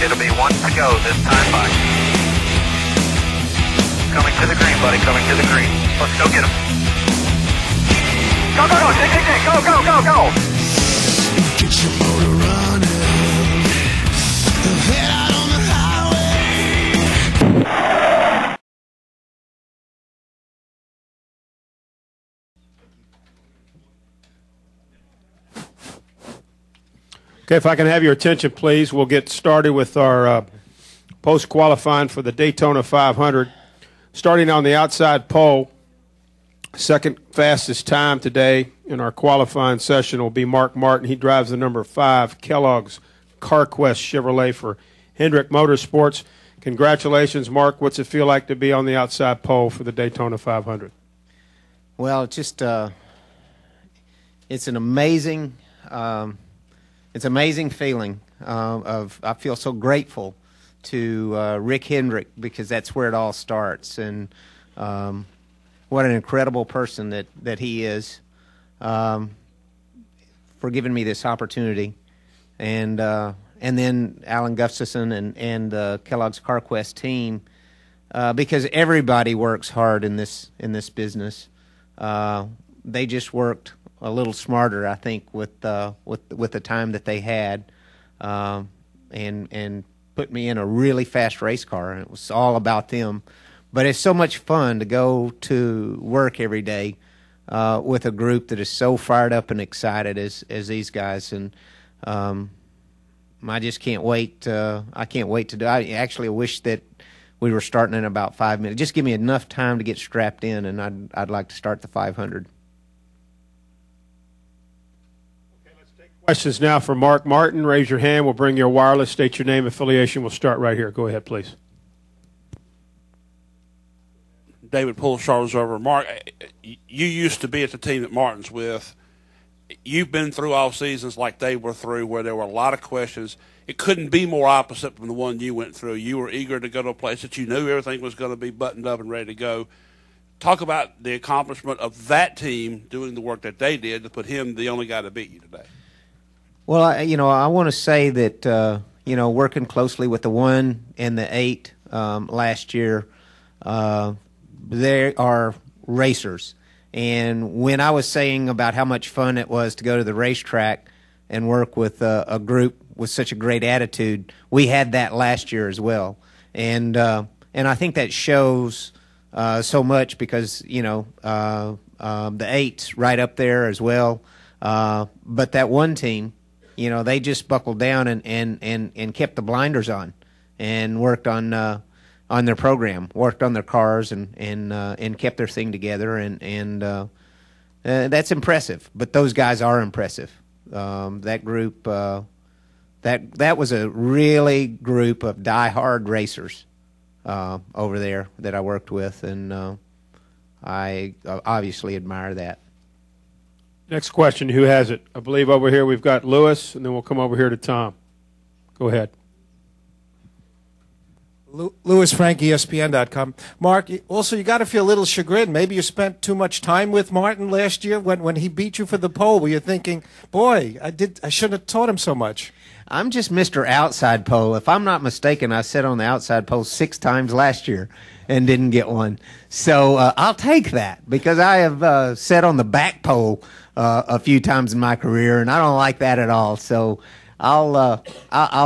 It'll be one to go this time by. Coming to the green, buddy. Coming to the green. Let's go get him. Go, go, go. Dig, dig, dig. Go, go, go, go. Get your motor running. Head out on the highway. Okay, if I can have your attention, please. We'll get started with our post-qualifying for the Daytona 500. Starting on the outside pole, second fastest time today in our qualifying session will be Mark Martin. He drives the number 5 Kellogg's CarQuest Chevrolet for Hendrick Motorsports. Congratulations, Mark. What's it feel like to be on the outside pole for the Daytona 500? Well, just it's an amazing feeling. I feel so grateful to Rick Hendrick, because that's where it all starts, and what an incredible person that he is, for giving me this opportunity, and then Alan Gustafson and the Kellogg's CarQuest team, because everybody works hard in this business. They just worked a little smarter, I think, with the time that they had, and put me in a really fast race car, and it was all about them. But it's so much fun to go to work every day with a group that is so fired up and excited as these guys, and I just can't wait. I can't wait to do. I actually wish that we were starting in about 5 minutes. Just give me enough time to get strapped in, and I'd like to start the 500. Questions now for Mark Martin. Raise your hand. We'll bring your wireless. State your name, affiliation. We'll start right here. Go ahead, please. David Poole, Charlotte Observer. Mark, you used to be at the team that Martin's with. You've been through all seasons like they were through, where there were a lot of questions. It couldn't be more opposite from the one you went through. You were eager to go to a place that you knew everything was going to be buttoned up and ready to go. Talk about the accomplishment of that team doing the work that they did to put him the only guy to beat you today. Well, I want to say that, working closely with the 1 and the 8 last year, they are racers. And when I was saying about how much fun it was to go to the racetrack and work with a group with such a great attitude, we had that last year as well. And I think that shows so much, because, the 8's right up there as well. But that one team, they just buckled down and kept the blinders on and worked on their program, worked on their cars, and kept their thing together, and that's impressive. But those guys are impressive. That group, that was a really group of diehard racers over there that I worked with, and I obviously admire that. Next question, who has it? I believe over here we've got Lewis, and then we'll come over here to Tom. Go ahead. Lewis Frank, ESPN.com. Mark, also you got to feel a little chagrined. Maybe you spent too much time with Martin last year when he beat you for the pole. Were you thinking, boy, I shouldn't have taught him so much? I'm just Mr. Outside Pole. If I'm not mistaken, I sat on the outside pole 6 times last year and didn't get one. So I'll take that, because I have sat on the back pole a few times in my career, and I don't like that at all. So I'll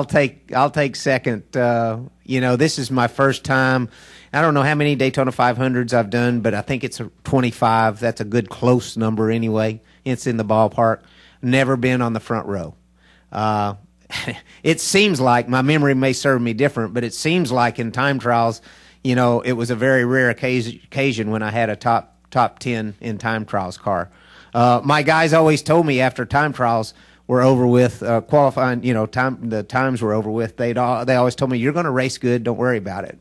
take second. This is my first time. I don't know how many Daytona 500s I've done, but I think it's 25. That's a good close number anyway. It's in the ballpark. Never been on the front row. It seems like, my memory may serve me different, but it seems like in time trials, it was a very rare occasion when I had a top 10 in time trials car. My guys always told me after time trials were over with, qualifying, the times were over with, they always told me, you're going to race good, don't worry about it.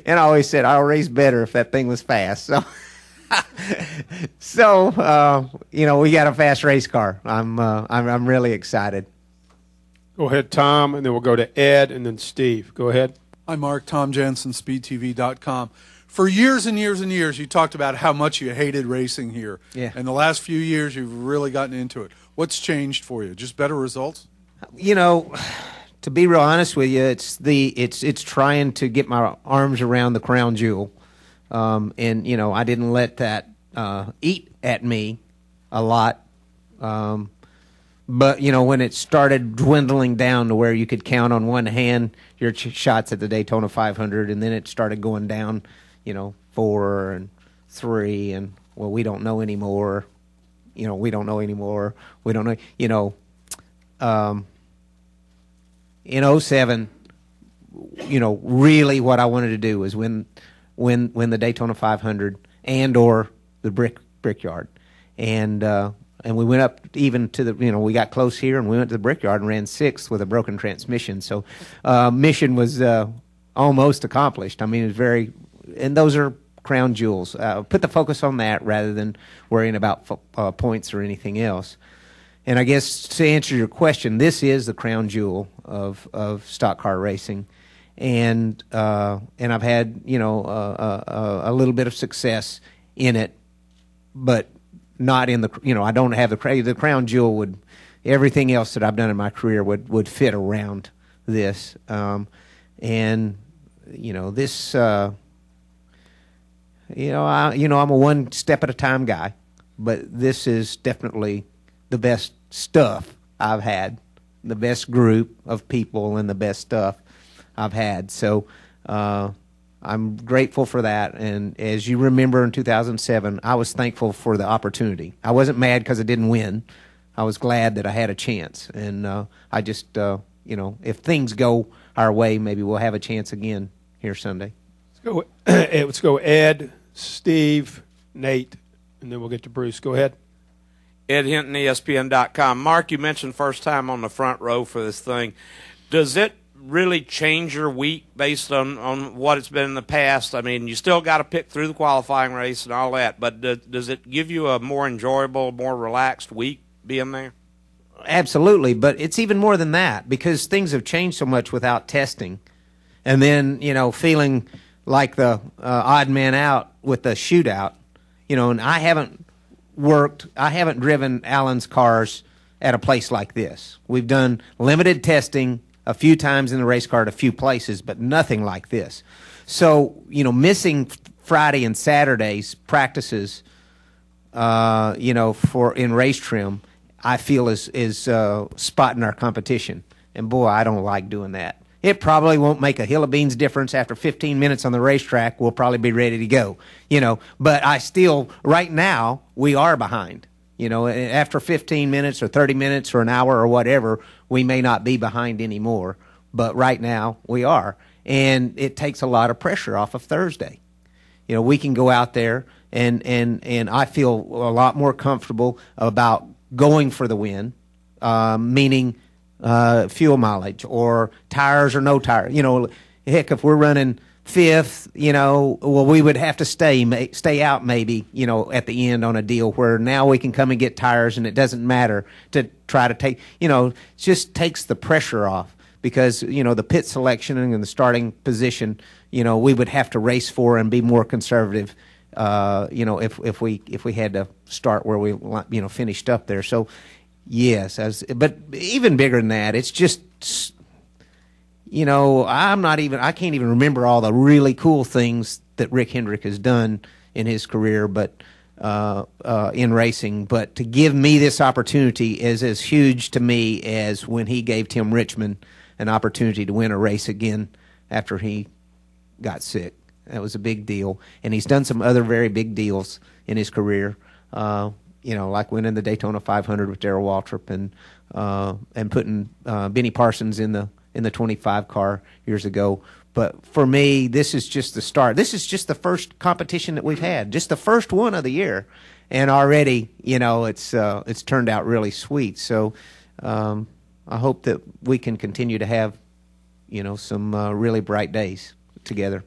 And I always said, I'll race better if that thing was fast. So, we got a fast race car. I'm really excited. Go ahead, Tom, and then we'll go to Ed and then Steve. Go ahead. Hi, Mark. Tom Jensen, SpeedTV.com. For years and years and years, you talked about how much you hated racing here. Yeah. And the last few years, you've really gotten into it. What's changed for you? Just better results? To be real honest with you, it's trying to get my arms around the crown jewel, and I didn't let that eat at me a lot. But when it started dwindling down to where you could count on one hand your shots at the Daytona 500, and then it started going down, 4 and 3, and we don't know anymore. We don't know anymore. We don't know. In 07, really what I wanted to do was win the Daytona 500 and or the Brickyard, and we went up even to the we got close here, and we went to the Brickyard and ran 6th with a broken transmission. So mission was almost accomplished. I mean, it was very, and those are crown jewels. Put the focus on that rather than worrying about points or anything else. And I guess to answer your question, this is the crown jewel of stock car racing, and I've had a little bit of success in it, but not in the I don't have the crown jewel would, everything else that I've done in my career would fit around this, and this I'm a one step at a time guy, but this is definitely the best stuff I've had, the best group of people, and the best stuff I've had. So I'm grateful for that. And as you remember, in 2007, I was thankful for the opportunity. I wasn't mad because I didn't win. I was glad that I had a chance. And I just, if things go our way, maybe we'll have a chance again here Sunday. Let's go Ed, Steve, Nate, and then we'll get to Bruce. Go ahead. Ed Hinton, ESPN.com. Mark, you mentioned first time on the front row for this thing. Does it really change your week based on what it's been in the past? I mean, you still got to pick through the qualifying race and all that, but does it give you a more enjoyable, more relaxed week being there? Absolutely, but it's even more than that because things have changed so much without testing. And then, feeling like the odd man out with the shootout, and I haven't driven Alan's cars at a place like this. We've done limited testing a few times in the race car at a few places, but nothing like this. So, missing Friday and Saturday's practices, for in race trim, I feel is spotting our competition. And boy, I don't like doing that. It probably won't make a hill of beans difference. After 15 minutes on the racetrack, we'll probably be ready to go, But I still, right now, we are behind. After 15 minutes or 30 minutes or an hour or whatever, we may not be behind anymore. But right now, we are. And it takes a lot of pressure off of Thursday. We can go out there, and I feel a lot more comfortable about going for the win, meaning fuel mileage or tires or no tire. Heck, if we're running 5th, we would have to stay out maybe, at the end on a deal where now we can come and get tires and it doesn't matter to try to take, it just takes the pressure off because, the pit selection and the starting position, we would have to race for and be more conservative, if we had to start where we, finished up there. So, yes, but even bigger than that, it's just, I can't even remember all the really cool things that Rick Hendrick has done in his career, but in racing. But to give me this opportunity is as huge to me as when he gave Tim Richmond an opportunity to win a race again after he got sick. That was a big deal. And he's done some other very big deals in his career. Like winning the Daytona 500 with Darrell Waltrip and putting Benny Parsons in the 25 car years ago. But for me, this is just the start. This is just the first competition that we've had, just the first one of the year, and already, it's turned out really sweet. So I hope that we can continue to have, some really bright days together.